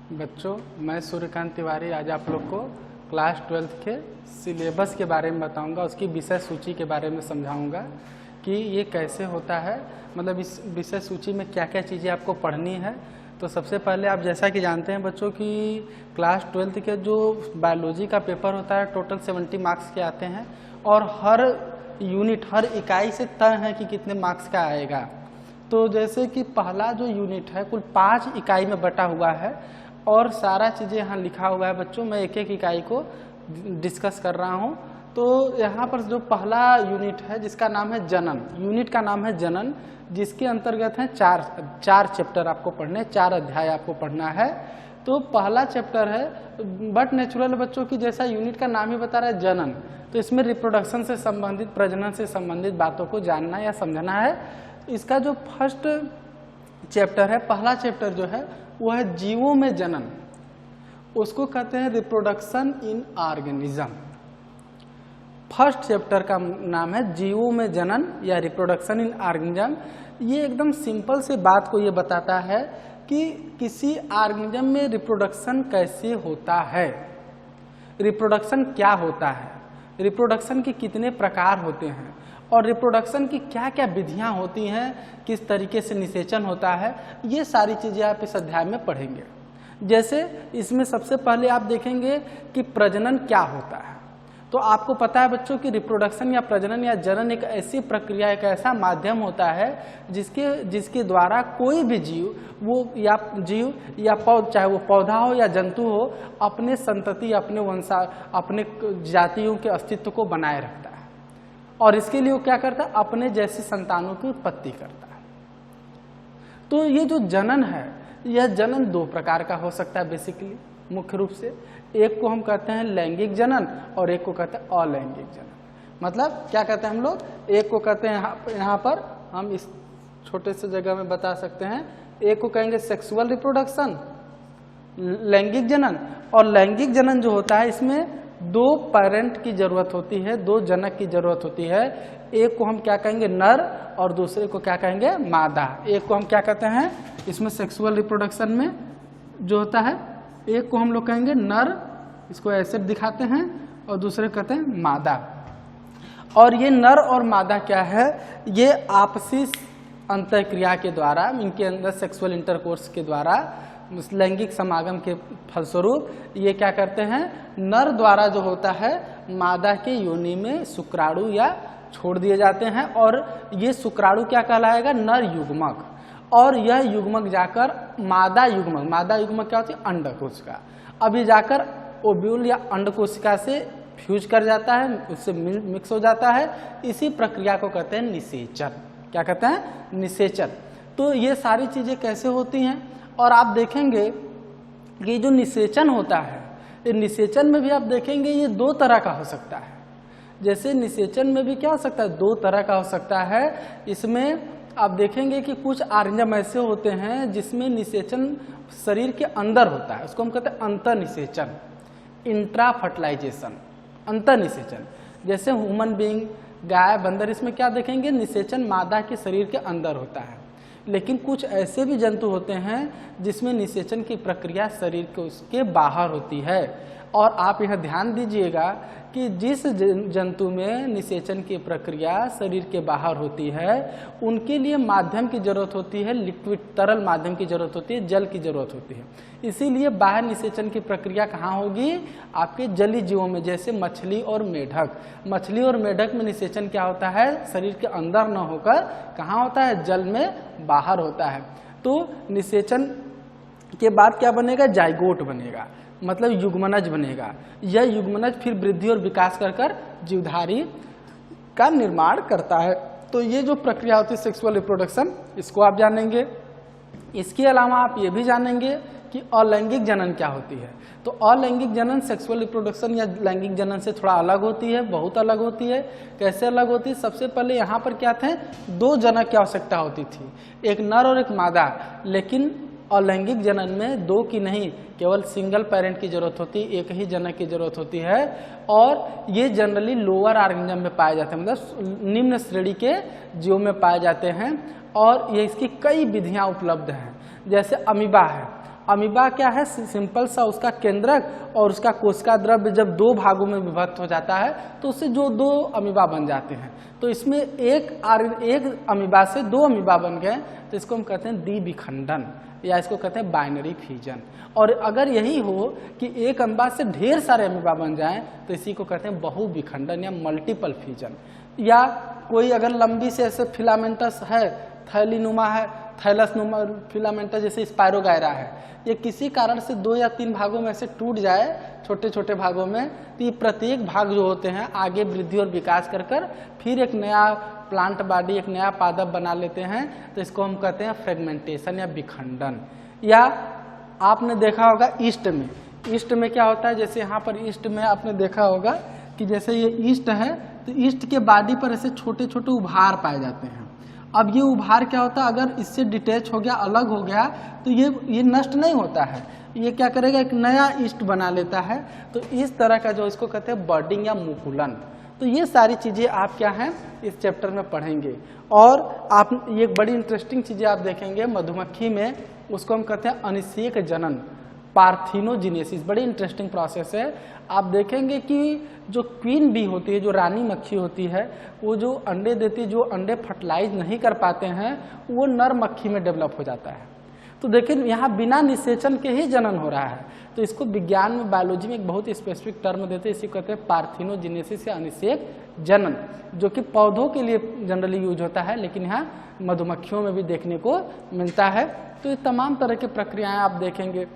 बच्चों, मैं सूर्यकांत तिवारी आज आप लोग को क्लास 12th के सिलेबस के बारे में बताऊंगा, उसकी विषय सूची के बारे में समझाऊंगा कि ये कैसे होता है, मतलब इस विषय सूची में क्या क्या चीज़ें आपको पढ़नी है। तो सबसे पहले आप जैसा कि जानते हैं बच्चों कि क्लास 12th के जो बायोलॉजी का पेपर होता है टोटल 70 मार्क्स के आते हैं और हर यूनिट हर इकाई से तय है कि कितने मार्क्स का आएगा। तो जैसे कि पहला जो यूनिट है कुल 5 इकाई में बटा हुआ है और सारा चीज़ें यहाँ लिखा हुआ है बच्चों। मैं एक एक इकाई को डिस्कस कर रहा हूँ। तो यहाँ पर जो पहला यूनिट है जिसका नाम है जनन, यूनिट का नाम है जनन, जिसके अंतर्गत है चार चैप्टर आपको पढ़ने, 4 अध्याय आपको पढ़ना है। तो पहला चैप्टर है बट नेचुरल बच्चों की, जैसा यूनिट का नाम ही बता रहा है जनन, तो इसमें रिप्रोडक्शन से संबंधित, प्रजनन से संबंधित बातों को जानना या समझना है। इसका जो फर्स्ट चैप्टर है, पहला चैप्टर जो है वो है जीवों में जनन, उसको कहते हैं reproduction in organism. First chapter का नाम है जीवों में जनन या रिप्रोडक्शन इन ऑर्गेनिज्म। ये एकदम सिंपल से बात को ये बताता है कि किसी ऑर्गेनिज्म में रिप्रोडक्शन कैसे होता है, रिप्रोडक्शन क्या होता है, रिप्रोडक्शन के कितने प्रकार होते हैं और रिप्रोडक्शन की क्या क्या विधियां होती हैं, किस तरीके से निषेचन होता है, ये सारी चीज़ें आप इस अध्याय में पढ़ेंगे। जैसे इसमें सबसे पहले आप देखेंगे कि प्रजनन क्या होता है। तो आपको पता है बच्चों कि रिप्रोडक्शन या प्रजनन या जनन एक ऐसी प्रक्रिया, एक ऐसा माध्यम होता है जिसके द्वारा कोई भी जीव, वो या जीव या चाहे वो पौधा हो या जंतु हो, अपने संतति, अपने वंशा, अपने जातियों के अस्तित्व को बनाए रखता है और इसके लिए वो क्या करता है, अपने जैसे संतानों की उत्पत्ति करता है। तो ये जो जनन है, यह जनन 2 प्रकार का हो सकता है बेसिकली, मुख्य रूप से। एक को हम कहते हैं लैंगिक जनन और एक को कहते हैं अलैंगिक जनन। मतलब क्या कहते हैं हम लोग, एक को कहते हैं यहाँ पर हम इस छोटे से जगह में बता सकते हैं, एक को कहेंगे सेक्सुअल रिप्रोडक्शन, लैंगिक जनन। और लैंगिक जनन जो होता है इसमें 2 पेरेंट की जरूरत होती है, 2 जनक की जरूरत होती है। एक को हम क्या कहेंगे नर और दूसरे को क्या कहेंगे मादा। एक को हम क्या कहते हैं इसमें सेक्सुअल रिप्रोडक्शन में जो होता है, एक को हम लोग कहेंगे नर, इसको ऐसे दिखाते हैं, और दूसरे को कहते हैं मादा। और ये नर और मादा क्या है, ये आपसी अंतःक्रिया के द्वारा, इनके अंदर सेक्सुअल इंटरकोर्स के द्वारा, लैंगिक समागम के फलस्वरूप ये क्या करते हैं, नर द्वारा जो होता है मादा के योनि में शुक्राणु या छोड़ दिए जाते हैं और ये शुक्राणु क्या कहलाएगा, नर युग्मक। और यह युग्मक जाकर मादा युग्मक क्या होती है, अंडकोश का, अभी जाकर ओव्यूल या अंडकोशिका से फ्यूज कर जाता है, उससे मिक्स हो जाता है। इसी प्रक्रिया को कहते हैं निषेचन। क्या कहते हैं, निषेचन। तो ये सारी चीजें कैसे होती हैं, और आप देखेंगे कि जो निषेचन होता है, ये निषेचन में भी आप देखेंगे ये 2 तरह का हो सकता है। जैसे निषेचन में भी क्या हो सकता है, 2 तरह का हो सकता है। इसमें आप देखेंगे कि कुछ ऑर्गेनिज्म ऐसे होते हैं जिसमें निषेचन शरीर के अंदर होता है, उसको हम कहते हैं अंतर निषेचन, इंट्रा फर्टिलाइजेशन, अंतर निषेचन। जैसे ह्यूमन बीइंग, गाय, बंदर, इसमें क्या देखेंगे, निषेचन मादा के शरीर के अंदर होता है। लेकिन कुछ ऐसे भी जंतु होते हैं जिसमें निषेचन की प्रक्रिया शरीर के उसके बाहर होती है। और आप यह ध्यान दीजिएगा कि जिस जंतु में निषेचन की प्रक्रिया शरीर के बाहर होती है, उनके लिए माध्यम की जरूरत होती है, लिक्विड तरल माध्यम की जरूरत होती है, जल की जरूरत होती है। इसीलिए बाहर निषेचन की प्रक्रिया कहाँ होगी, आपके जलीय जीवों में, जैसे मछली और मेढक। मछली और मेढक में निषेचन क्या होता है, शरीर के अंदर न होकर कहाँ होता है, जल में बाहर होता है। तो निषेचन के बाद क्या बनेगा, जाइगोट बनेगा, मतलब युग्मनज बनेगा। यह युग्मनज फिर वृद्धि और विकास कर कर जीवधारी का निर्माण करता है। तो ये जो प्रक्रिया होती है सेक्सुअल रिप्रोडक्शन, इसको आप जानेंगे। इसके अलावा आप ये भी जानेंगे कि अलैंगिक जनन क्या होती है। तो अलैंगिक जनन सेक्सुअल रिप्रोडक्शन या लैंगिक जनन से थोड़ा अलग होती है, बहुत अलग होती है। कैसे अलग होती है, सबसे पहले यहाँ पर क्या थे, 2 जनक की आवश्यकता होती थी, एक नर और एक मादा। लेकिन अलैंगिक जनन में 2 की नहीं, केवल सिंगल पेरेंट की जरूरत होती है, एक ही जनक की जरूरत होती है। और ये जनरली लोअर ऑर्गेनिज्म में पाए जाते हैं, मतलब निम्न श्रेणी के जीवों में पाए जाते हैं। और ये इसकी कई विधियां उपलब्ध हैं। जैसे अमीबा है, अमीबा क्या है, सिंपल सा उसका केंद्रक और उसका कोशिका द्रव्य जब दो भागों में विभक्त हो जाता है तो उससे जो दो अमीबा बन जाते हैं, तो इसमें एक अमीबा से दो अमीबा बन गए, तो इसको हम कहते हैं द्विविखंडन या इसको कहते हैं बाइनरी फ्यूजन। और अगर यही हो कि एक अमीबा से ढेर सारे अमीबा बन जाएं तो इसी को कहते हैं बहुविखंडन या मल्टीपल फ्यूजन। या कोई अगर लंबी से ऐसे फिलामेंटस है, थैलीनुमा है, थैलसनुमा फिलामेंटस जैसे स्पायरोगायरा है, ये किसी कारण से 2 या 3 भागों में से टूट जाए छोटे छोटे भागों में, तो ये प्रत्येक भाग जो होते हैं आगे वृद्धि और विकास कर कर फिर एक नया प्लांट बॉडी, एक नया पादप बना लेते हैं, तो इसको हम कहते हैं फ्रेगमेंटेशन या विखंडन। या आपने देखा होगा ईस्ट में क्या होता है, जैसे यहाँ पर ईस्ट में आपने देखा होगा कि जैसे ये ईस्ट है तो ईस्ट के बॉडी पर ऐसे छोटे छोटे उभार पाए जाते हैं। अब ये उभार क्या होता है, अगर इससे डिटैच हो गया, अलग हो गया, तो ये नष्ट नहीं होता है, ये क्या करेगा, एक नया ईस्ट बना लेता है। तो इस तरह का जो इसको कहते हैं बर्डिंग या मुकुलन। तो ये सारी चीजें आप क्या हैं इस चैप्टर में पढ़ेंगे। और आप ये बड़ी इंटरेस्टिंग चीजें आप देखेंगे मधुमक्खी में, उसको हम कहते हैं अनिषेक जनन, पार्थिनोजेनेसिस, बड़ी इंटरेस्टिंग प्रोसेस है। आप देखेंगे कि जो क्वीन बी होती है, जो रानी मक्खी होती है, वो जो अंडे देती है, जो अंडे फर्टिलाइज नहीं कर पाते हैं, वो नर मक्खी में डेवलप हो जाता है। तो देखिए यहाँ बिना निषेचन के ही जनन हो रहा है। तो इसको विज्ञान में, बायोलॉजी में एक बहुत स्पेसिफिक टर्म देते हैं, इसी को कहते हैं पार्थिनोजेनेसिस या अनिषेक जनन, जो कि पौधों के लिए जनरली यूज होता है, लेकिन यहाँ मधुमक्खियों में भी देखने को मिलता है। तो ये तमाम तरह की प्रक्रियाएं आप देखेंगे।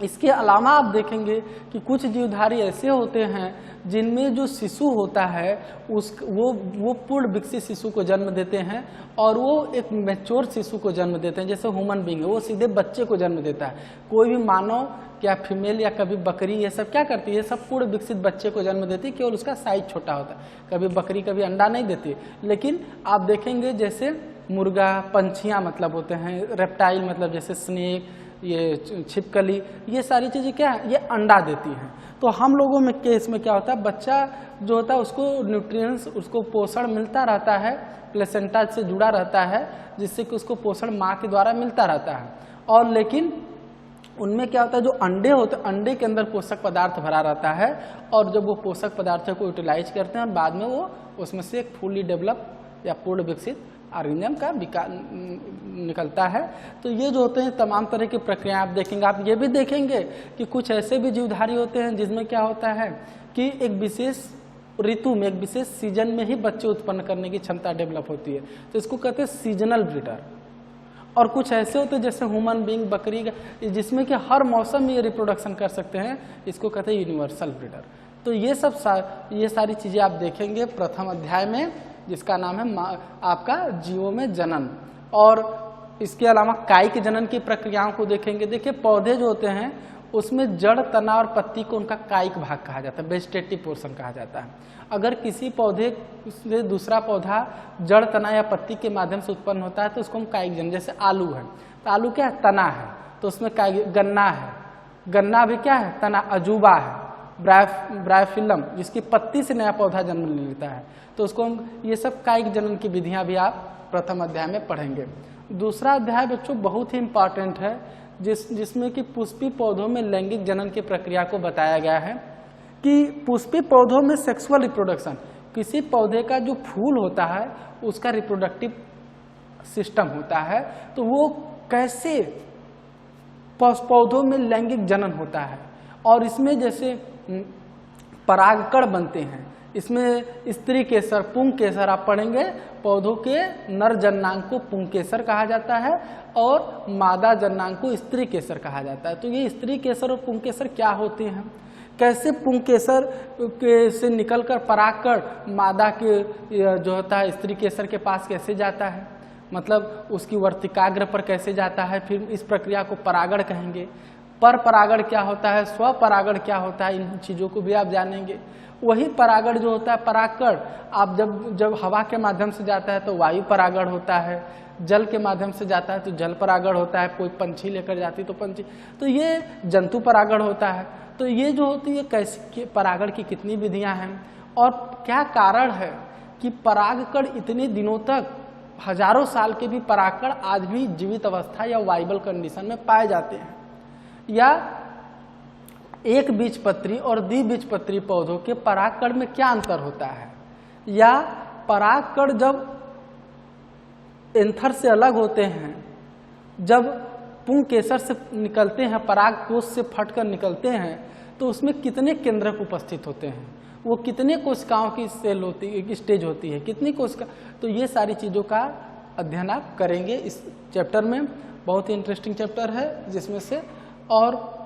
इसके अलावा आप देखेंगे कि कुछ जीवधारी ऐसे होते हैं जिनमें जो शिशु होता है वो पूर्ण विकसित शिशु को जन्म देते हैं और वो एक मैच्योर शिशु को जन्म देते हैं। जैसे ह्यूमन बीइंग है, वो सीधे बच्चे को जन्म देता है। कोई भी मानव या फीमेल या कभी बकरी, ये सब क्या करती है, सब पूर्ण विकसित बच्चे को जन्म देती है, केवल उसका साइज छोटा होता है। कभी बकरी कभी अंडा नहीं देती। लेकिन आप देखेंगे जैसे मुर्गा, पंछियाँ मतलब होते हैं, रेप्टाइल मतलब जैसे स्नेक, ये छिपकली, ये सारी चीज़ें क्या है, ये अंडा देती हैं। तो हम लोगों में केस में क्या होता है, बच्चा जो होता है उसको न्यूट्रिएंट्स, उसको पोषण मिलता रहता है, प्लेसेंटा से जुड़ा रहता है, जिससे कि उसको पोषण माँ के द्वारा मिलता रहता है। और लेकिन उनमें क्या होता है, जो अंडे होते हैं, अंडे के अंदर पोषक पदार्थ भरा रहता है, और जब वो पोषक पदार्थों को यूटिलाइज करते हैं और बाद में वो उसमें से एक फुली डेवलप या पूर्ण विकसित ऑर्गेनिज्म का निकलता है। तो ये जो होते हैं तमाम तरह की प्रक्रियाएं आप देखेंगे। आप ये भी देखेंगे कि कुछ ऐसे भी जीवधारी होते हैं जिसमें क्या होता है कि एक विशेष ऋतु में, एक विशेष सीजन में ही बच्चे उत्पन्न करने की क्षमता डेवलप होती है, तो इसको कहते हैं सीजनल ब्रीडर। और कुछ ऐसे होते हैं जैसे ह्यूमन बीइंग, बकरी, जिसमें कि हर मौसम में ये रिप्रोडक्शन कर सकते हैं, इसको कहते हैं यूनिवर्सल ब्रीडर। तो ये सारी चीज़ें आप देखेंगे प्रथम अध्याय में, जिसका नाम है आपका जीवों में जनन। और इसके अलावा कायिक जनन की प्रक्रियाओं को देखेंगे। देखिए पौधे जो होते हैं उसमें जड़, तना और पत्ती को उनका कायिक भाग कहा जाता है, वेजिटेटिव पोर्शन कहा जाता है। अगर किसी पौधे से दूसरा पौधा जड़, तना या पत्ती के माध्यम से उत्पन्न होता है तो उसको हम कायिक जनन, जैसे आलू है तो आलू क्या है, तना है, तो उसमें कायिक, गन्ना है, गन्ना भी क्या है, तना, अजूबा है, ब्रायोफिलम, जिसकी पत्ती से नया पौधा जन्म लेता है, तो उसको हम, ये सब कायिक जनन की विधियां भी आप प्रथम अध्याय में पढ़ेंगे। दूसरा अध्याय बच्चों बहुत ही इंपॉर्टेंट है, जिसमें कि पुष्पी पौधों में लैंगिक जनन की प्रक्रिया को बताया गया है कि पुष्पी पौधों में सेक्सुअल रिप्रोडक्शन, किसी पौधे का जो फूल होता है उसका रिप्रोडक्टिव सिस्टम होता है, तो वो कैसे पौधों में लैंगिक जनन होता है। और इसमें जैसे परागकण बनते हैं, इसमें स्त्री केसर, पुंग केसर आप पढ़ेंगे, पौधों के नर जन्नांग को पुंग केसर कहा जाता है और मादा जन्नांग को स्त्री केसर कहा जाता है। तो ये स्त्री केसर और पुंग केसर क्या होते हैं, कैसे पुंग केसर के से निकलकर परागकण मादा के जो होता है स्त्री केसर के पास कैसे जाता है, मतलब उसकी वर्तिकाग्र पर कैसे जाता है, फिर इस प्रक्रिया को परागण कहेंगे। पर परागण क्या होता है, स्वपरागण क्या होता है, इन चीज़ों को भी आप जानेंगे। वही परागण जो होता है, परागकण, आप जब हवा के माध्यम से जाता है तो वायु परागण होता है, जल के माध्यम से जाता है तो जल परागण होता है, कोई पंछी लेकर जाती तो पंछी, तो ये जंतु परागण होता है। तो ये जो होती है कैसे परागण की कितनी विधियां हैं और क्या कारण है कि परागकण इतने दिनों तक, हजारों साल के भी परागकण आज भी जीवित अवस्था या वाइबल कंडीशन में पाए जाते हैं। या एक बीजपत्री और द्विबीजपत्री पौधों के परागकण में क्या अंतर होता है, या परागकण जब एंथर से अलग होते हैं, जब पुंकेसर से निकलते हैं, परागकोश से फटकर निकलते हैं, तो उसमें कितने केंद्रक उपस्थित होते हैं, वो कितने कोशिकाओं की सेल होती है, स्टेज होती है, कितनी कोशिका। तो ये सारी चीज़ों का अध्ययन आप करेंगे इस चैप्टर में। बहुत ही इंटरेस्टिंग चैप्टर है जिसमें से। और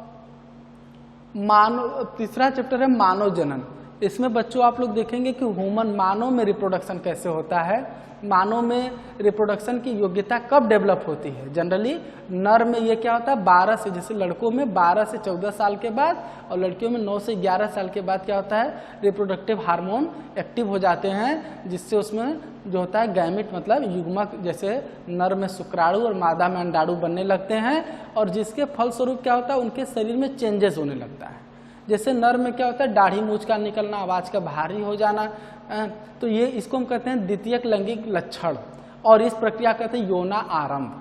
तीसरा चैप्टर है मानव जनन। इसमें बच्चों आप लोग देखेंगे कि ह्यूमन, मानव में रिप्रोडक्शन कैसे होता है, मानव में रिप्रोडक्शन की योग्यता कब डेवलप होती है। जनरली नर में ये क्या होता है, 12 से, जैसे लड़कों में 12 से 14 साल के बाद और लड़कियों में 9 से 11 साल के बाद क्या होता है, रिप्रोडक्टिव हार्मोन एक्टिव हो जाते हैं, जिससे उसमें जो होता है गैमिट मतलब युग्मक, जैसे नर में शुक्राणु और मादा में अंडाणु बनने लगते हैं, और जिसके फलस्वरूप क्या होता है, उनके शरीर में चेंजेस होने लगता है। जैसे नर में क्या होता है, दाढ़ी मूंछ का निकलना, आवाज का भारी हो जाना, तो ये इसको हम कहते हैं द्वितीयक लैंगिक लक्षण, और इस प्रक्रिया कहते हैं यौना आरंभ।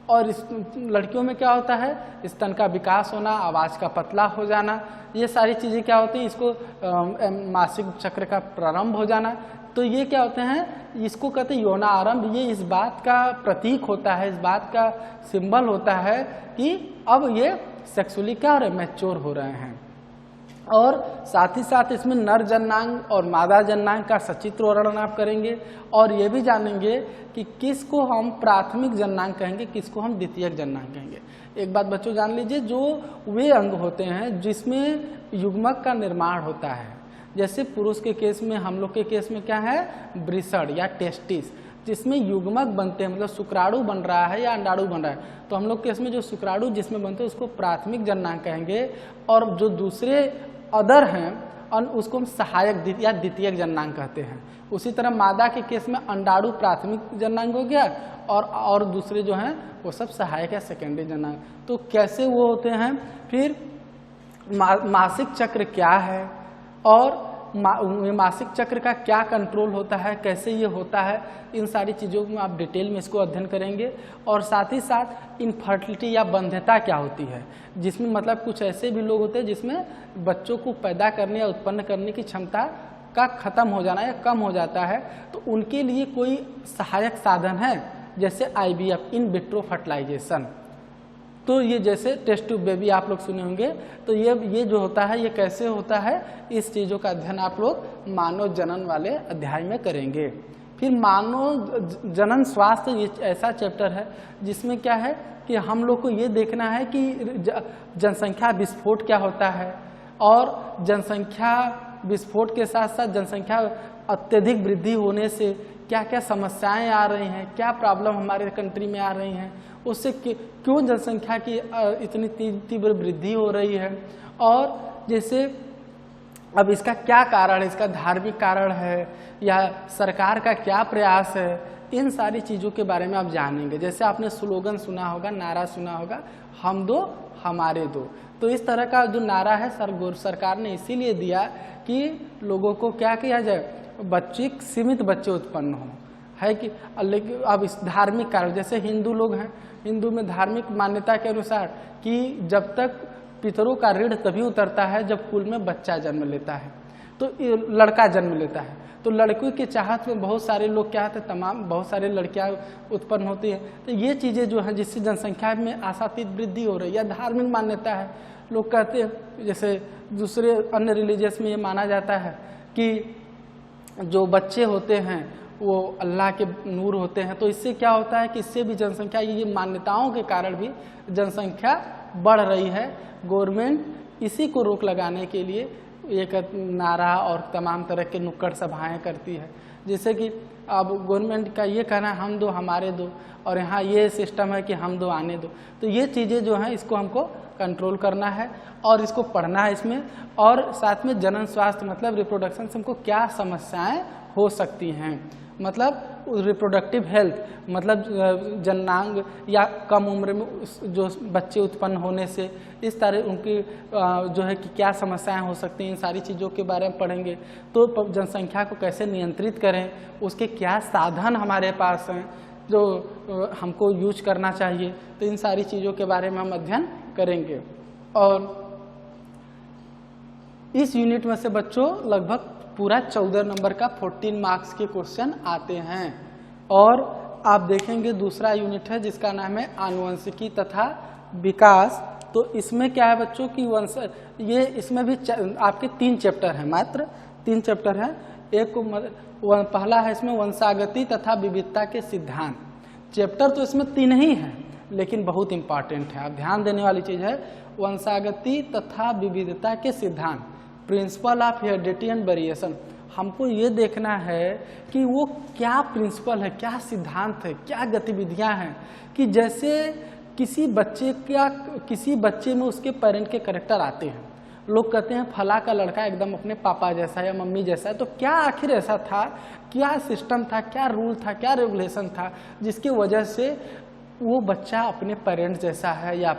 और इस लड़कियों में क्या होता है, स्तन का विकास होना, आवाज का पतला हो जाना, ये सारी चीजें क्या होती हैं, इसको मासिक चक्र का प्रारंभ हो जाना। तो ये क्या होते हैं, इसको कहते हैं यौना आरंभ। ये इस बात का प्रतीक होता है, इस बात का सिंबल होता है कि अब ये सेक्सुअली क्या हो रहे हैं, मैच्योर हो रहे हैं। और साथ ही साथ इसमें नर जननांग और मादा जननांग का सचित्र वर्णन आप करेंगे, और ये भी जानेंगे कि किसको हम प्राथमिक जननांग कहेंगे, किसको हम द्वितीयक जननांग कहेंगे। एक बात बच्चों जान लीजिए, जो वे अंग होते हैं जिसमें युग्मक का निर्माण होता है, जैसे पुरुष के केस में, हम लोग के केस में क्या है, वृषण या टेस्टिस, जिसमें युग्मक बनते हैं, मतलब शुक्राणु बन रहा है या अंडाणु बन रहा है, तो हम लोग के केस में जो शुक्राणु जिसमें बनते हैं उसको प्राथमिक जननांग कहेंगे, और जो दूसरे अदर हैं उसको हम सहायक या द्वितीयक जननांग कहते हैं। उसी तरह मादा के केस में अंडाणु प्राथमिक जननांग हो गया, और दूसरे जो हैं वो सब सहायक या सेकेंडरी जननांग। तो कैसे वो होते हैं, फिर मासिक चक्र क्या है, और मासिक चक्र का क्या कंट्रोल होता है, कैसे ये होता है, इन सारी चीज़ों में आप डिटेल में इसको अध्ययन करेंगे। और साथ ही साथ इनफर्टिलिटी या बंध्यता क्या होती है, जिसमें मतलब कुछ ऐसे भी लोग होते हैं जिसमें बच्चों को पैदा करने या उत्पन्न करने की क्षमता का खत्म हो जाना या कम हो जाता है, तो उनके लिए कोई सहायक साधन है, जैसे IVF, इन विट्रो फर्टिलाइजेशन। तो ये जैसे टेस्ट ट्यूब बेबी आप लोग सुने होंगे, तो ये जो होता है, ये कैसे होता है, इस चीज़ों का अध्ययन आप लोग मानव जनन वाले अध्याय में करेंगे। फिर मानव जनन स्वास्थ्य, ये ऐसा चैप्टर है जिसमें क्या है कि हम लोग को ये देखना है कि जनसंख्या विस्फोट क्या होता है, और जनसंख्या विस्फोट के साथ साथ जनसंख्या अत्यधिक वृद्धि होने से क्या क्या समस्याएं आ रही हैं, क्या प्रॉब्लम हमारे कंट्री में आ रही हैं, उससे क्यों जनसंख्या की इतनी तीव्र वृद्धि हो रही है, और जैसे अब इसका क्या कारण है, इसका धार्मिक कारण है या सरकार का क्या प्रयास है, इन सारी चीज़ों के बारे में आप जानेंगे। जैसे आपने स्लोगन सुना होगा, नारा सुना होगा, हम दो हमारे दो। तो इस तरह का जो नारा है सरकार ने इसीलिए दिया कि लोगों को क्या किया जाए, सीमित बच्चे उत्पन्न हो, है कि। लेकिन अब इस धार्मिक कारण, जैसे हिंदू लोग हैं, हिंदू में धार्मिक मान्यता के अनुसार कि जब तक पितरों का ऋण तभी उतरता है जब कुल में बच्चा जन्म लेता है, तो लड़का जन्म लेता है, तो लड़कों की चाहत में बहुत सारे लोग क्या होते हैं, बहुत सारे लड़कियां उत्पन्न होती हैं। तो ये चीज़ें जो हैं जिससे जनसंख्या में आशातीत वृद्धि हो रही है, धार्मिक मान्यता है। लोग कहते हैं, जैसे दूसरे अन्य रिलीजियस में ये माना जाता है कि जो बच्चे होते हैं वो अल्लाह के नूर होते हैं, तो इससे क्या होता है कि इससे भी जनसंख्या, ये मान्यताओं के कारण भी जनसंख्या बढ़ रही है। गवर्नमेंट इसी को रोक लगाने के लिए एक नारा और तमाम तरह के नुक्कड़ सभाएं करती है, जैसे कि अब गवर्नमेंट का ये कहना है हम दो हमारे दो, और यहाँ ये सिस्टम है कि हम दो आने दो। तो ये चीज़ें जो हैं इसको हमको कंट्रोल करना है और इसको पढ़ना है इसमें। और साथ में जनन स्वास्थ्य मतलब रिप्रोडक्शन से हमको क्या समस्याएं हो सकती हैं, मतलब रिप्रोडक्टिव हेल्थ, मतलब जननांग या कम उम्र में जो बच्चे उत्पन्न होने से इस तरह उनकी जो है कि क्या समस्याएं हो सकती हैं, इन सारी चीज़ों के बारे में पढ़ेंगे। तो जनसंख्या को कैसे नियंत्रित करें, उसके क्या साधन हमारे पास हैं जो हमको यूज करना चाहिए, तो इन सारी चीज़ों के बारे में हम अध्ययन करेंगे। और इस यूनिट में से बच्चों लगभग पूरा 14 नंबर का 14 मार्क्स के क्वेश्चन आते हैं। और आप देखेंगे दूसरा यूनिट है जिसका नाम है आनुवंशिकी तथा विकास। तो इसमें क्या है बच्चों की ये इसमें भी आपके 3 चैप्टर हैं, मात्र 3 चैप्टर हैं। एक पहला है इसमें वंशागति तथा विविधता के सिद्धांत। चैप्टर तो इसमें 3 ही हैं लेकिन बहुत इंपॉर्टेंट है, आप ध्यान देने वाली चीज है। वंशागति तथा विविधता के सिद्धांत, principle of heredity and variation. हमको ये देखना है कि वो क्या प्रिंसिपल है, क्या सिद्धांत है, क्या गतिविधियां हैं कि जैसे किसी बच्चे में उसके पेरेंट के कैरेक्टर आते हैं। लोग कहते हैं फला का लड़का एकदम अपने पापा जैसा या मम्मी जैसा है, तो क्या आखिर ऐसा था, क्या सिस्टम था, क्या रूल था, क्या रेगुलेशन था जिसकी वजह से वो बच्चा अपने पेरेंट्स जैसा है या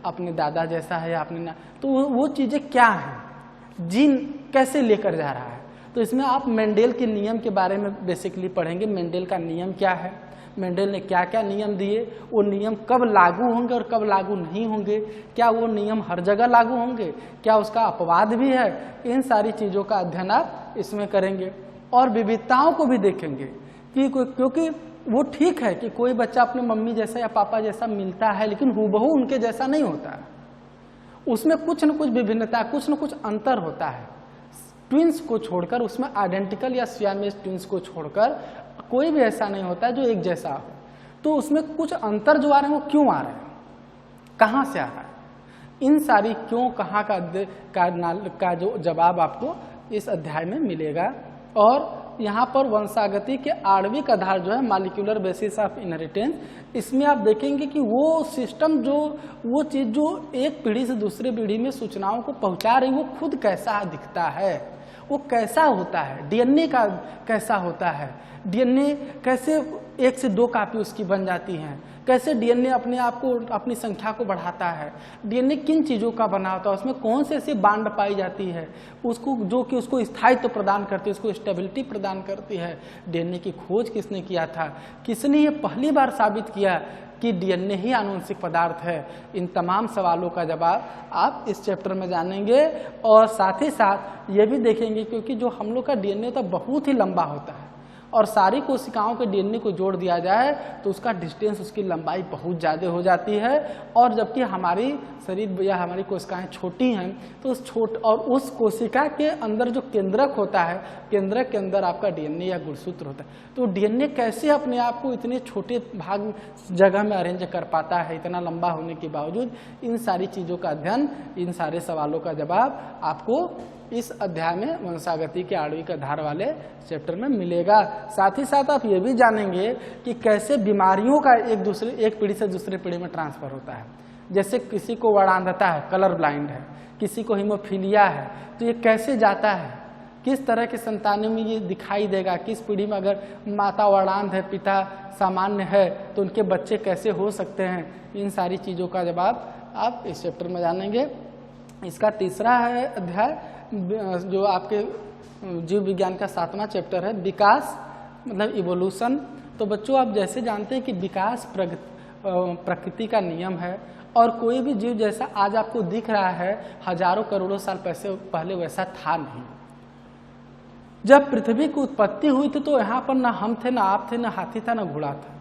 अपने दादा जैसा है या अपने तो वो चीज़ें क्या हैं, जीन कैसे लेकर जा रहा है। तो इसमें आप मेंडेल के नियम के बारे में बेसिकली पढ़ेंगे। मेंडेल का नियम क्या है, मेंडेल ने क्या क्या नियम दिए, वो नियम कब लागू होंगे और कब लागू नहीं होंगे, क्या वो नियम हर जगह लागू होंगे, क्या उसका अपवाद भी है, इन सारी चीज़ों का अध्ययन आप इसमें करेंगे। और विविधताओं को भी देखेंगे कि क्योंकि वो ठीक है कि कोई बच्चा अपने मम्मी जैसा या पापा जैसा मिलता है लेकिन हूबहू उनके जैसा नहीं होता है, उसमें कुछ न कुछ विभिन्नता, कुछ न कुछ अंतर होता है। ट्विंस को छोड़कर, उसमें आइडेंटिकल या सियामीज ट्विंस को छोड़कर कोई भी ऐसा नहीं होता जो एक जैसा हो। तो उसमें कुछ अंतर जो आ रहे हैं वो क्यों आ रहे हैं, कहाँ से आ रहा है, इन सारी क्यों कहाँ का जो जवाब आपको इस अध्याय में मिलेगा। और यहाँ पर वंशागति के आणविक आधार जो है मॉलिक्यूलर बेसिस ऑफ इनहेरिटेंस, इसमें आप देखेंगे कि वो सिस्टम वो चीज़ जो एक पीढ़ी से दूसरे पीढ़ी में सूचनाओं को पहुँचा रही वो खुद कैसा दिखता है, वो कैसा होता है, डीएनए का कैसा होता है, डीएनए कैसे 1 से 2 कापी उसकी बन जाती हैं, कैसे डीएनए अपने आप को अपनी संख्या को बढ़ाता है, डीएनए किन चीज़ों का बना होता है, उसमें कौन से ऐसी बांड पाई जाती है उसको जो कि उसको स्थायित्व प्रदान करती है, उसको स्टेबिलिटी प्रदान करती है। डीएनए की खोज किसने किया था, किसने ये पहली बार साबित किया कि डीएनए ही आनुवंशिक पदार्थ है। इन तमाम सवालों का जवाब आप इस चैप्टर में जानेंगे। और साथ ही साथ ये भी देखेंगे क्योंकि जो हम लोग का डीएनए होता है बहुत ही लंबा होता है और सारी कोशिकाओं के डीएनए को जोड़ दिया जाए तो उसका डिस्टेंस, उसकी लंबाई बहुत ज़्यादा हो जाती है। और जबकि हमारी शरीर या हमारी कोशिकाएं छोटी हैं तो उस कोशिका के अंदर जो केंद्रक होता है, केंद्रक के अंदर आपका डीएनए या गुणसूत्र होता है। तो डीएनए कैसे अपने आप को इतने छोटे भाग जगह में अरेंज कर पाता है इतना लंबा होने के बावजूद, इन सारी चीज़ों का अध्ययन, इन सारे सवालों का जवाब आपको इस अध्याय में वंशागति के आणविक आधार वाले चैप्टर में मिलेगा। साथ ही साथ आप ये भी जानेंगे कि कैसे बीमारियों का एक पीढ़ी से दूसरे पीढ़ी में ट्रांसफर होता है। जैसे किसी को वरांधता है, कलर ब्लाइंड है, किसी को हीमोफीलिया है, तो ये कैसे जाता है, किस तरह के संतानों में ये दिखाई देगा, किस पीढ़ी में अगर माता वरांध है पिता सामान्य है तो उनके बच्चे कैसे हो सकते हैं। इन सारी चीज़ों का जवाब आप इस चैप्टर में जानेंगे। इसका तीसरा है अध्याय जो आपके जीव विज्ञान का 7वां चैप्टर है, विकास मतलब इवोल्यूशन। तो बच्चों आप जैसे जानते हैं कि विकास प्रकृति का नियम है और कोई भी जीव जैसा आज आपको दिख रहा है हजारों करोड़ों साल पहले वैसा था नहीं। जब पृथ्वी की उत्पत्ति हुई थी तो यहाँ पर ना हम थे, ना आप थे, ना हाथी था, ना घोड़ा था।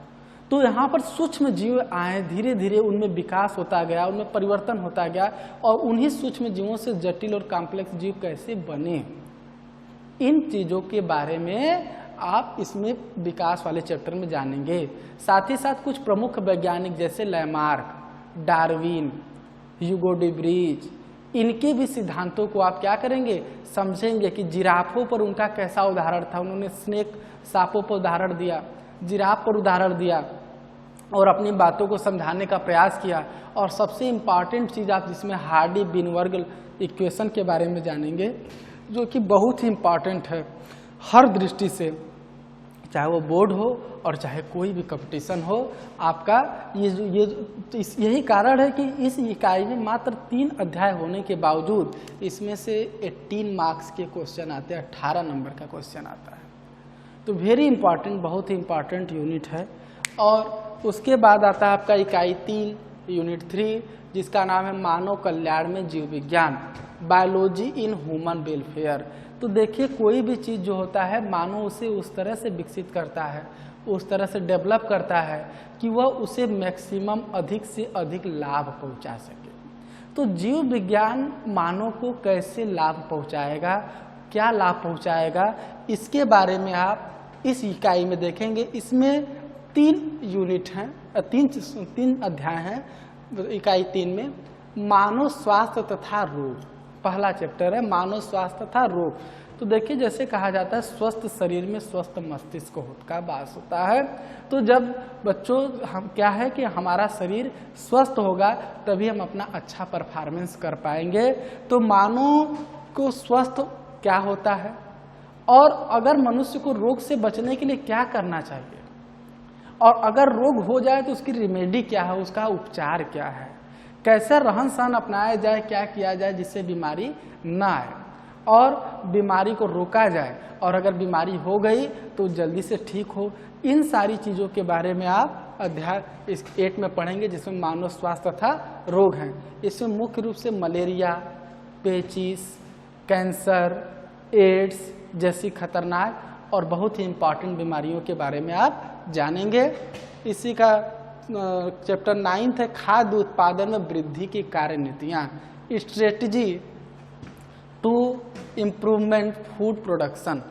तो यहाँ पर सूक्ष्म जीव आए, धीरे धीरे उनमें विकास होता गया, उनमें परिवर्तन होता गया और उन्हीं सूक्ष्म जीवों से जटिल और कॉम्प्लेक्स जीव कैसे बने, इन चीज़ों के बारे में आप इसमें विकास वाले चैप्टर में जानेंगे। साथ ही साथ कुछ प्रमुख वैज्ञानिक जैसे Lamarck, Darwin, Hugo de Vries, इनके भी सिद्धांतों को आप क्या करेंगे, समझेंगे कि जिराफों पर उनका कैसा उदाहरण था। उन्होंने स्नेक सांपों पर उदाहरण दिया, जिराफ पर उदाहरण दिया और अपनी बातों को समझाने का प्रयास किया। और सबसे इम्पॉर्टेंट चीज़ आप जिसमें हार्डी बिनवर्ग इक्वेशन के बारे में जानेंगे जो कि बहुत ही इम्पॉर्टेंट है हर दृष्टि से, चाहे वो बोर्ड हो और चाहे कोई भी कंपटीशन हो आपका। यही कारण है कि इस इकाई में मात्र 3 अध्याय होने के बावजूद इसमें से 18 मार्क्स के क्वेश्चन आते हैं, 18 नंबर का क्वेश्चन आता है। तो वेरी इंपॉर्टेंट, बहुत ही इंपॉर्टेंट यूनिट है। और उसके बाद आता है आपका इकाई 3 यूनिट 3 जिसका नाम है मानव कल्याण में जीव विज्ञान, बायोलॉजी इन ह्यूमन वेलफेयर। तो देखिए कोई भी चीज़ जो होता है मानव उसे उस तरह से विकसित करता है, उस तरह से डेवलप करता है कि वह उसे मैक्सिमम अधिक से अधिक लाभ पहुंचा सके। तो जीव विज्ञान मानव को कैसे लाभ पहुंचाएगा, क्या लाभ पहुंचाएगा, इसके बारे में आप इस इकाई में देखेंगे। इसमें 3 यूनिट हैं, 3 अध्याय हैं इकाई 3 में। मानव स्वास्थ्य तथा रोग पहला चैप्टर है, मानव स्वास्थ्य तथा रोग। तो देखिए जैसे कहा जाता है स्वस्थ शरीर में स्वस्थ मस्तिष्क का वास होता है। तो जब बच्चों हम क्या है कि हमारा शरीर स्वस्थ होगा तभी हम अपना अच्छा परफॉर्मेंस कर पाएंगे। तो मानव को स्वस्थ क्या होता है और अगर मनुष्य को रोग से बचने के लिए क्या करना चाहिए, और अगर रोग हो जाए तो उसकी रेमेडी क्या है, उसका उपचार क्या है, कैसे रहन सहन अपनाया जाए, क्या किया जाए जिससे बीमारी ना आए और बीमारी को रोका जाए, और अगर बीमारी हो गई तो जल्दी से ठीक हो। इन सारी चीज़ों के बारे में आप अध्याय इस 8 में पढ़ेंगे जिसमें मानव स्वास्थ्य तथा रोग हैं। इसमें मुख्य रूप से मलेरिया, पेचिस, कैंसर, एड्स जैसी खतरनाक और बहुत ही इम्पॉर्टेंट बीमारियों के बारे में आप जानेंगे। इसी का चैप्टर 9 है खाद्य उत्पादन में वृद्धि की कार्यनीतियाँ, strategy to improvement food production.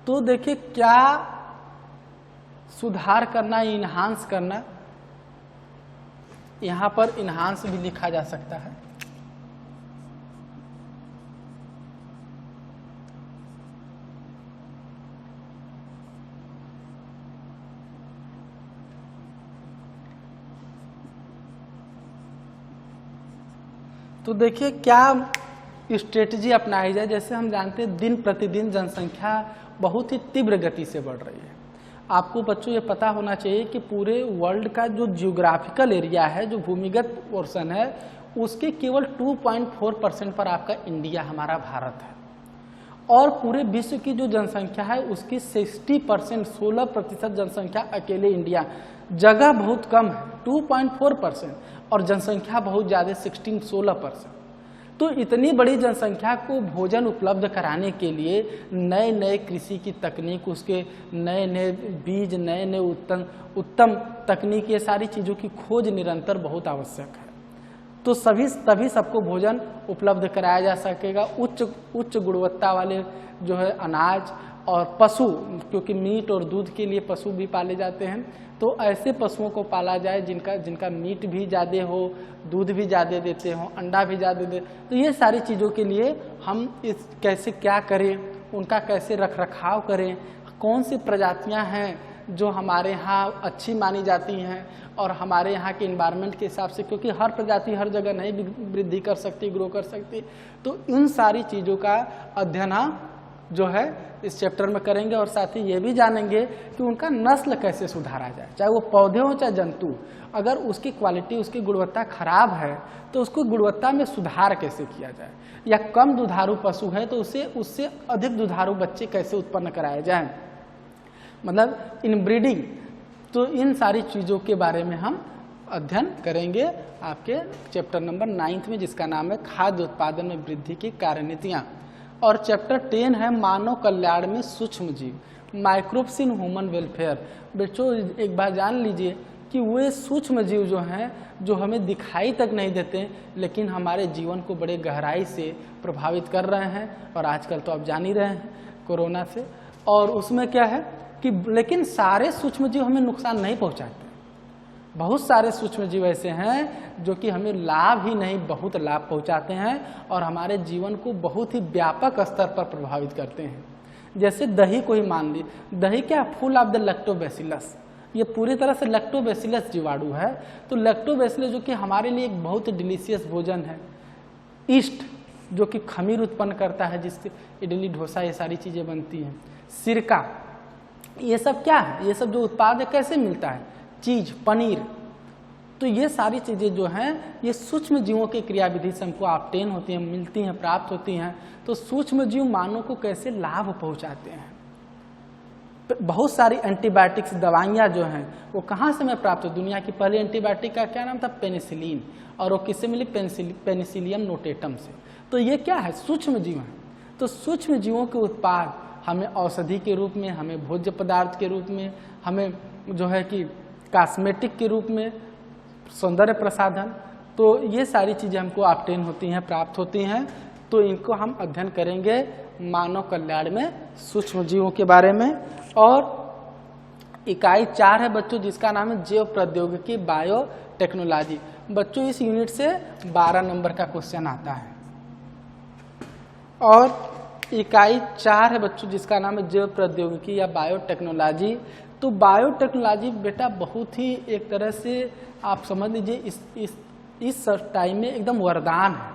तो देखिए क्या सुधार करना, इन्हांस करना, यहाँ पर इन्हांस भी लिखा जा सकता है। तो देखिए क्या स्ट्रेटजी अपनाई जाए। जैसे हम जानते हैं दिन प्रतिदिन जनसंख्या बहुत ही तीव्र गति से बढ़ रही है। आपको बच्चों ये पता होना चाहिए कि पूरे वर्ल्ड का जो जियोग्राफिकल एरिया है, जो भूमिगत पोर्शन है, उसके केवल 2.4% पर आपका इंडिया, हमारा भारत है, और पूरे विश्व की जो जनसंख्या है उसकी 60%, 16% जनसंख्या अकेले इंडिया। जगह बहुत कम है 2.4% और जनसंख्या बहुत ज़्यादा 16% तो इतनी बड़ी जनसंख्या को भोजन उपलब्ध कराने के लिए नए नए कृषि की तकनीक, उसके नए नए बीज, नए नए उत्तम तकनीक, ये सारी चीज़ों की खोज निरंतर बहुत आवश्यक है। तो तभी सबको भोजन उपलब्ध कराया जा सकेगा। उच्च गुणवत्ता वाले जो है अनाज और पशु, क्योंकि मीट और दूध के लिए पशु भी पाले जाते हैं, तो ऐसे पशुओं को पाला जाए जिनका मीट भी ज़्यादा हो, दूध भी ज़्यादा देते हो, अंडा भी ज़्यादा दे। तो ये सारी चीज़ों के लिए हम इस कैसे क्या करें, उनका कैसे रख रखाव करें, कौन सी प्रजातियां हैं जो हमारे यहाँ अच्छी मानी जाती हैं और हमारे यहाँ के इन्वायरमेंट के हिसाब से, क्योंकि हर प्रजाति हर जगह नहीं वृद्धि कर सकती, ग्रो कर सकती। तो इन सारी चीज़ों का अध्ययन जो है इस चैप्टर में करेंगे, और साथ ही ये भी जानेंगे कि उनका नस्ल कैसे सुधारा जाए, चाहे वो पौधे हो चाहे जंतु। अगर उसकी क्वालिटी, उसकी गुणवत्ता खराब है तो उसको गुणवत्ता में सुधार कैसे किया जाए, या कम दुधारू पशु है तो उससे अधिक दुधारू बच्चे कैसे उत्पन्न कराए जाएं, मतलब इन ब्रीडिंग। तो इन सारी चीज़ों के बारे में हम अध्ययन करेंगे आपके चैप्टर नंबर 9 में, जिसका नाम है खाद्य उत्पादन में वृद्धि की कार्यनीतियाँ। और चैप्टर 10 है मानव कल्याण में सूक्ष्म जीव, माइक्रोब्स इन ह्यूमन वेलफेयर। बच्चों एक बार जान लीजिए कि वे सूक्ष्म जीव जो हैं, जो हमें दिखाई तक नहीं देते लेकिन हमारे जीवन को बड़े गहराई से प्रभावित कर रहे हैं, और आजकल तो आप जान ही रहे हैं कोरोना से। और उसमें क्या है कि लेकिन सारे सूक्ष्म जीव हमें नुकसान नहीं पहुंचाते। बहुत सारे सूक्ष्म जीव ऐसे हैं जो कि हमें लाभ ही नहीं, बहुत लाभ पहुंचाते हैं और हमारे जीवन को बहुत ही व्यापक स्तर पर प्रभावित करते हैं। जैसे दही को ही मान ली, दही क्या, फुल ऑफ द लैक्टोबैसिलस, ये पूरी तरह से लैक्टोबैसिलस जीवाणु है। तो लैक्टोबैसिलस जो कि हमारे लिए एक बहुत डिलीशियस भोजन है। ईस्ट जो कि खमीर उत्पन्न करता है, जिससे इडली डोसा ये सारी चीज़ें बनती हैं। सिरका, ये सब क्या है, ये सब जो उत्पाद है कैसे मिलता है, चीज़, पनीर। तो ये सारी चीज़ें जो हैं ये सूक्ष्म जीवों के क्रियाविधि से हमको ऑब्टेन होती हैं, मिलती हैं, प्राप्त होती हैं। तो सूक्ष्म जीव मानव को कैसे लाभ पहुंचाते हैं, बहुत सारी एंटीबायोटिक्स दवाइयाँ जो हैं वो कहाँ से हमें प्राप्त हो? दुनिया की पहली एंटीबायोटिक का क्या नाम था? पेनिसिलिन। और वो किससे मिली? पेनिसिलियम नोटेटम से। तो ये क्या है? सूक्ष्म जीव है। तो सूक्ष्म जीवों के उत्पाद हमें औषधि के रूप में, हमें भोज्य पदार्थ के रूप में, हमें जो है कि कॉस्मेटिक के रूप में, सौंदर्य प्रसाधन, तो ये सारी चीज़ें हमको ऑब्टेन होती हैं, प्राप्त होती हैं। तो इनको हम अध्ययन करेंगे मानव कल्याण में सूक्ष्म जीवों के बारे में। और इकाई 4 है बच्चों, जिसका नाम है जैव प्रौद्योगिकी बायोटेक्नोलॉजी। बच्चों इस यूनिट से 12 नंबर का क्वेश्चन आता है। और इकाई 4 है बच्चों, जिसका नाम है जैव प्रौद्योगिकी या बायोटेक्नोलॉजी। तो बायोटेक्नोलॉजी बेटा बहुत ही एक तरह से आप समझ लीजिए इस टाइम में एकदम वरदान है।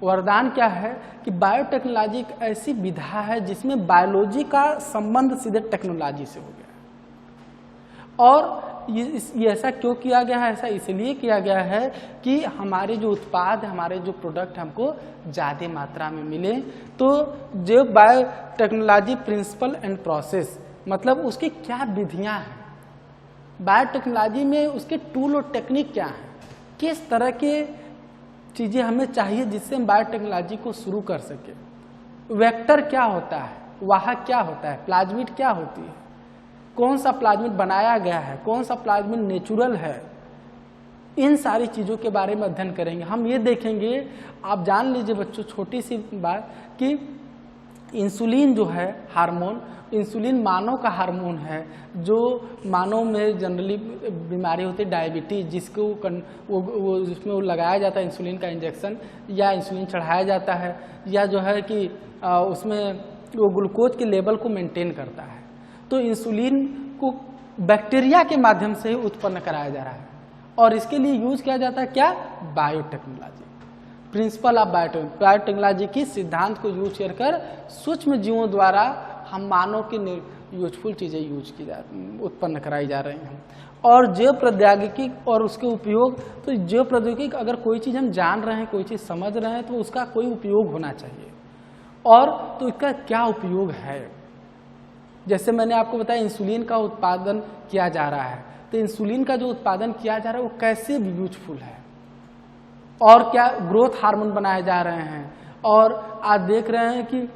वरदान क्या है कि बायोटेक्नोलॉजी एक ऐसी विधा है जिसमें बायोलॉजी का संबंध सीधे टेक्नोलॉजी से हो गया। और ये ऐसा क्यों किया गया है? ऐसा इसलिए किया गया है कि हमारे जो उत्पाद है, हमारे जो प्रोडक्ट हमको ज़्यादा मात्रा में मिले। तो जो बायोटेक्नोलॉजी प्रिंसिपल एंड प्रोसेस, मतलब उसकी क्या विधियां हैं, बायोटेक्नोलॉजी में उसके टूल और टेक्निक क्या है, किस तरह के चीज़ें हमें चाहिए जिससे हम बायोटेक्नोलॉजी को शुरू कर सके। वेक्टर क्या होता है, वाहक क्या होता है, प्लाज्मिड क्या होती है, कौन सा प्लाज्मिड बनाया गया है, कौन सा प्लाज्मिड नेचुरल है, इन सारी चीज़ों के बारे में अध्ययन करेंगे। हम ये देखेंगे, आप जान लीजिए बच्चों छोटी सी बात कि इंसुलिन जो है हार्मोन, इंसुलिन मानव का हार्मोन है जो मानव में जनरली बीमारी होती है डायबिटीज, जिसको वो जिसमें वो लगाया जाता है इंसुलिन का इंजेक्शन, या इंसुलिन चढ़ाया जाता है, या जो है कि उसमें वो ग्लूकोज के लेवल को मेंटेन करता है। तो इंसुलिन को बैक्टीरिया के माध्यम से ही उत्पन्न कराया जा रहा है और इसके लिए यूज किया जाता है क्या? बायोटेक्नोलॉजी, प्रिंसिपल ऑफ बायोटेक्नोलॉजी की सिद्धांत को यूज कर सूक्ष्म जीवों द्वारा हम मानव की यूजफुल चीज़ें उत्पन्न कराई जा रही हैं। और जैव प्रौद्योगिकी और उसके उपयोग, तो जैव प्रौद्योगिकी अगर कोई चीज़ हम जान रहे हैं, कोई चीज़ समझ रहे हैं, तो उसका कोई उपयोग होना चाहिए। और तो इसका क्या उपयोग है? जैसे मैंने आपको बताया इंसुलिन का उत्पादन किया जा रहा है, तो इंसुलिन का जो उत्पादन किया जा रहा है वो कैसे यूजफुल है, और क्या ग्रोथ हार्मोन बनाए जा रहे हैं। और आज देख रहे हैं कि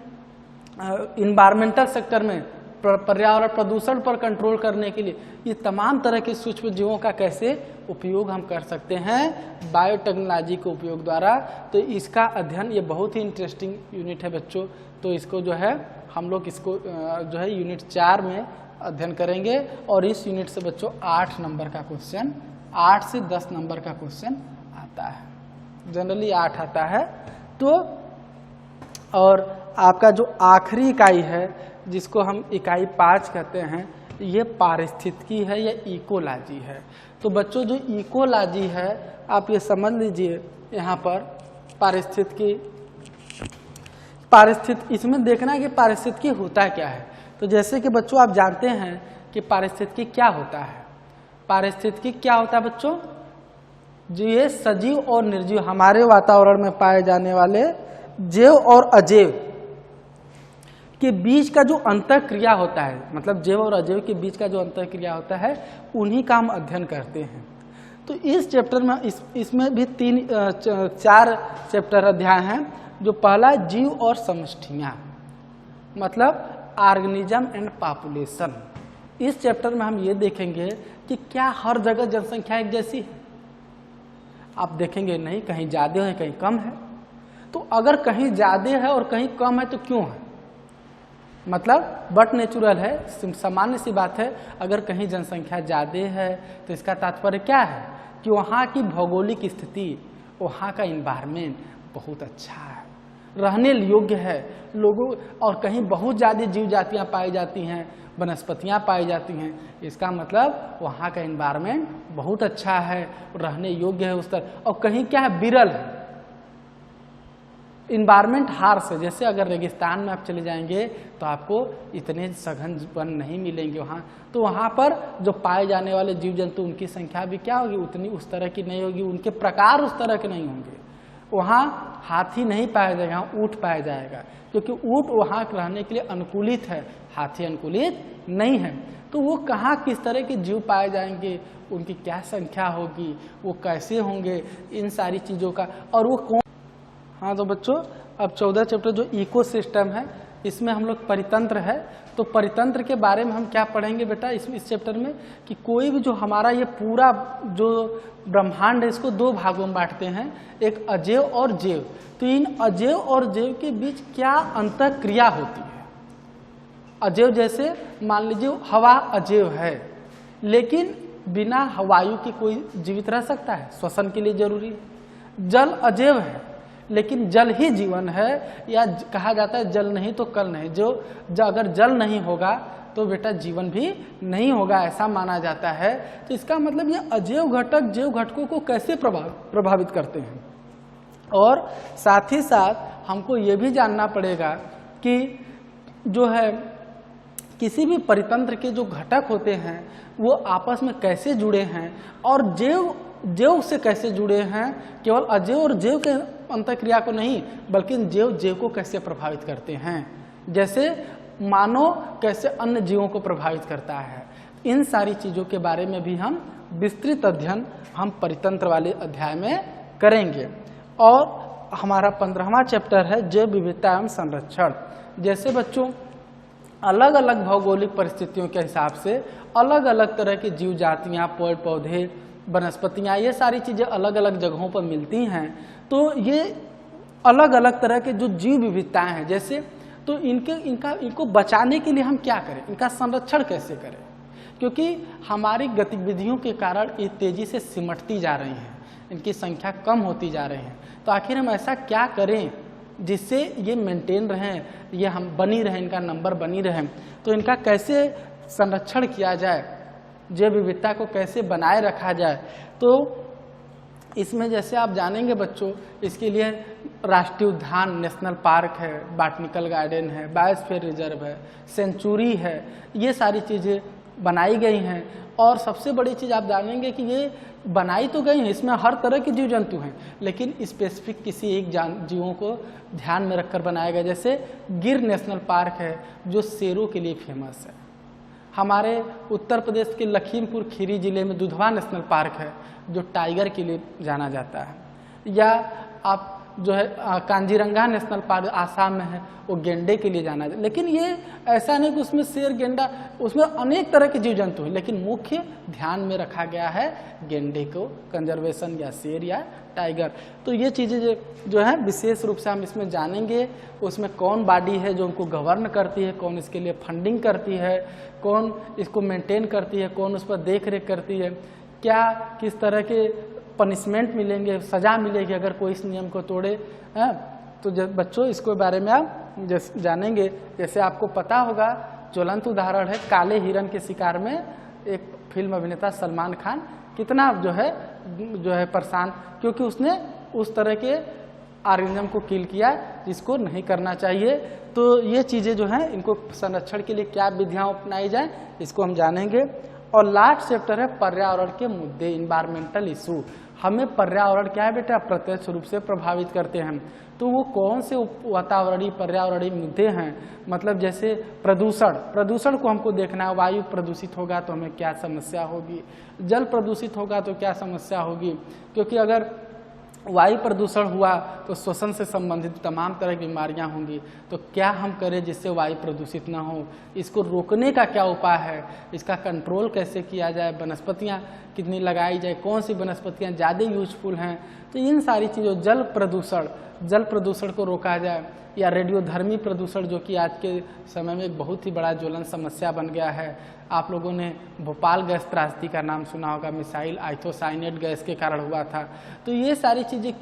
इन्वायरमेंटल सेक्टर में पर्यावरण प्रदूषण पर कंट्रोल करने के लिए ये तमाम तरह के सूक्ष्म जीवों का कैसे उपयोग हम कर सकते हैं बायोटेक्नोलॉजी के उपयोग द्वारा। तो इसका अध्ययन, ये बहुत ही इंटरेस्टिंग यूनिट है बच्चों। तो इसको जो है हम लोग इसको जो है यूनिट 4 में अध्ययन करेंगे। और इस यूनिट से बच्चों 8 नंबर का क्वेश्चन, 8 से 10 नंबर का क्वेश्चन आता है, जनरली 8 आता है। तो और आपका जो आखिरी इकाई है जिसको हम इकाई 5 कहते हैं, ये पारिस्थितिकी है या इकोलॉजी है। तो बच्चों जो इकोलॉजी है आप ये समझ लीजिए, यहाँ पर पारिस्थितिकी इसमें देखना है कि पारिस्थितिकी होता क्या है। तो जैसे कि बच्चों आप जानते हैं कि पारिस्थितिकी क्या होता है। पारिस्थितिकी क्या होता है बच्चों? जो ये सजीव और निर्जीव हमारे वातावरण में पाए जाने वाले जैव और अजैव के बीच का जो अंतर क्रिया होता है, मतलब जैव और अजैव के बीच का जो अंतर क्रिया होता है, उन्हीं का हम अध्ययन करते हैं। तो इस चैप्टर में इसमें भी 4 चैप्टर अध्याय हैं। जो पहला जीव और समष्टियाँ, मतलब ऑर्गेनिज्म एंड पॉपुलेशन। इस चैप्टर में हम ये देखेंगे कि क्या हर जगह जनसंख्या एक जैसी है। आप देखेंगे नहीं, कहीं ज़्यादा है कहीं कम है। तो अगर कहीं ज़्यादा है और कहीं कम है तो क्यों है? मतलब बट नेचुरल है, सामान्य सी बात है। अगर कहीं जनसंख्या ज़्यादा है तो इसका तात्पर्य क्या है कि वहाँ की भौगोलिक स्थिति, वहाँ का इन्वायरमेंट बहुत अच्छा है, रहने योग्य है लोगों। और कहीं बहुत ज़्यादा जीव जातियाँ पाई जाती हैं, वनस्पतियाँ पाई जाती हैं, इसका मतलब वहाँ का इन्वायरमेंट बहुत अच्छा है, रहने योग्य है उस तरह। और कहीं क्या है, विरल है, इन्वायरमेंट हार्श है। जैसे अगर रेगिस्तान में आप चले जाएंगे तो आपको इतने सघन वन नहीं मिलेंगे वहाँ। तो वहाँ पर जो पाए जाने वाले जीव जंतु, उनकी संख्या भी क्या होगी, उतनी उस तरह की नहीं होगी, उनके प्रकार उस तरह के नहीं होंगे। वहाँ हाथी नहीं पाया जाएगा, ऊँट पाया जाएगा, क्योंकि ऊँट वहाँ रहने के लिए अनुकूलित है, हाथी अनुकूलित नहीं है। तो वो कहाँ किस तरह के जीव पाए जाएंगे, उनकी क्या संख्या होगी, वो कैसे होंगे, इन सारी चीज़ों का, और वो कौन। हाँ तो बच्चों अब 14 चैप्टर जो इकोसिस्टम है इसमें हम लोग परितंत्र है, तो परितंत्र के बारे में हम क्या पढ़ेंगे बेटा इस चैप्टर में कि कोई भी जो हमारा ये पूरा जो ब्रह्मांड है इसको दो भागों में बांटते हैं, एक अजेव और जेव। तो इन अजेव और जेव के बीच क्या अंतःक्रिया होती है। अजेव जैसे मान लीजिए हवा अजेव है, लेकिन बिना वायु के कोई जीवित रह सकता है, श्वसन के लिए जरूरी है। जल अजेव है, लेकिन जल ही जीवन है, या कहा जाता है जल नहीं तो कल नहीं। जो अगर जल नहीं होगा तो बेटा जीवन भी नहीं होगा, ऐसा माना जाता है। तो इसका मतलब ये अजेव घटक जेव घटकों को कैसे प्रभावित करते हैं। और साथ ही साथ हमको ये भी जानना पड़ेगा कि जो है किसी भी परितंत्र के जो घटक होते हैं वो आपस में कैसे जुड़े हैं, और जेव से कैसे जुड़े हैं। केवल अजेव और जेव के अंतःक्रिया को नहीं, बल्कि जेव को कैसे प्रभावित करते हैं, जैसे मानव कैसे अन्य जीवों को प्रभावित करता है। इन सारी चीज़ों के बारे में भी हम विस्तृत अध्ययन हम परितंत्र वाले अध्याय में करेंगे। और हमारा 15वां चैप्टर है जैव विविधता एवं संरक्षण। जैसे बच्चों अलग अलग भौगोलिक परिस्थितियों के हिसाब से अलग अलग तरह की जीव जातियाँ, पेड़ पौधे, वनस्पतियाँ, ये सारी चीज़ें अलग अलग जगहों पर मिलती हैं। तो ये अलग अलग तरह के जो जीव विविधताएँ हैं, जैसे तो इनको बचाने के लिए हम क्या करें, इनका संरक्षण कैसे करें, क्योंकि हमारी गतिविधियों के कारण ये तेज़ी से सिमटती जा रही हैं, इनकी संख्या कम होती जा रही है। तो आखिर हम ऐसा क्या करें जिससे ये मेंटेन रहें, ये हम बनी रहें, इनका नंबर बनी रहें। तो इनका कैसे संरक्षण किया जाए, जैव विविधता को कैसे बनाए रखा जाए। तो इसमें जैसे आप जानेंगे बच्चों, इसके लिए राष्ट्रीय उद्यान, नेशनल पार्क है, बॉटनिकल गार्डन है, बायोस्फीयर रिजर्व है, सेंचुरी है, ये सारी चीज़ें बनाई गई हैं। और सबसे बड़ी चीज़ आप जानेंगे कि ये बनाई तो गई हैं, इसमें हर तरह के जीव जंतु हैं, लेकिन स्पेसिफिक किसी एक जीवों को ध्यान में रखकर बनाया गया। जैसे गिर नेशनल पार्क है जो शेरों के लिए फेमस है। हमारे उत्तर प्रदेश के लखीमपुर खीरी जिले में दुधवा नेशनल पार्क है जो टाइगर के लिए जाना जाता है। या आप जो है कांजीरंगा नेशनल पार्क आसाम में है, वो गेंडे के लिए जाना जाता है। लेकिन ये ऐसा नहीं कि उसमें शेर, गेंडा, उसमें अनेक तरह के जीव जंतु हैं, लेकिन मुख्य ध्यान में रखा गया है गेंडे को कंजर्वेशन, या शेर या टाइगर। तो ये चीज़ें जो है विशेष रूप से हम इसमें जानेंगे। उसमें कौन बॉडी है जो उनको गवर्न करती है, कौन इसके लिए फंडिंग करती है, कौन इसको मेंटेन करती है, कौन उस पर देख रेख करती है, क्या किस तरह के पनिशमेंट मिलेंगे, सज़ा मिलेगी अगर कोई इस नियम को तोड़े। तो बच्चों इसके बारे में आप जानेंगे। जैसे आपको पता होगा ज्वलंत उदाहरण है काले हिरन के शिकार में एक फिल्म अभिनेता सलमान खान कितना जो है परेशान, क्योंकि उसने उस तरह के ऑर्गेनिज्म को किल किया जिसको नहीं करना चाहिए। तो ये चीज़ें जो हैं इनको संरक्षण के लिए क्या विधियाँ अपनाई जाए, इसको हम जानेंगे। और लास्ट चैप्टर है पर्यावरण के मुद्दे, इन्वायरमेंटल इशू। हमें पर्यावरण क्या है बेटा, प्रत्यक्ष रूप से प्रभावित करते हैं। तो वो कौन से वातावरणीय पर्यावरणीय मुद्दे हैं, मतलब जैसे प्रदूषण को हमको देखना है। वायु प्रदूषित होगा तो हमें क्या समस्या होगी, जल प्रदूषित होगा तो क्या समस्या होगी, क्योंकि अगर वायु प्रदूषण हुआ तो श्वसन से संबंधित तमाम तरह की बीमारियां होंगी। तो क्या हम करें जिससे वायु प्रदूषित ना हो, इसको रोकने का क्या उपाय है, इसका कंट्रोल कैसे किया जाए, वनस्पतियां कितनी लगाई जाए, कौन सी वनस्पतियां ज़्यादा यूजफुल हैं। तो इन सारी चीज़ों, जल प्रदूषण को रोका जाए, या रेडियोधर्मी प्रदूषण जो कि आज के समय में एक बहुत ही बड़ा ज्वलन समस्या बन गया है। आप लोगों ने भोपाल गैस त्रासदी का नाम सुना होगा, मिसाइल आइथोसाइनेट गैस के कारण हुआ था। तो ये सारी चीज़ें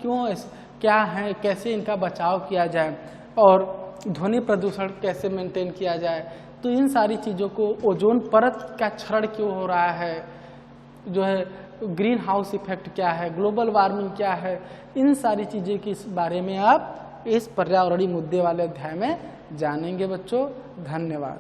क्या हैं, कैसे इनका बचाव किया जाए, और ध्वनि प्रदूषण कैसे मेंटेन किया जाए। तो इन सारी चीज़ों को, ओजोन परत का क्षरण क्यों हो रहा है, जो है ग्रीन हाउस इफेक्ट क्या है, ग्लोबल वार्मिंग क्या है, इन सारी चीज़ें के बारे में आप इस पर्यावरणीय मुद्दे वाले अध्याय में जानेंगे बच्चों। धन्यवाद।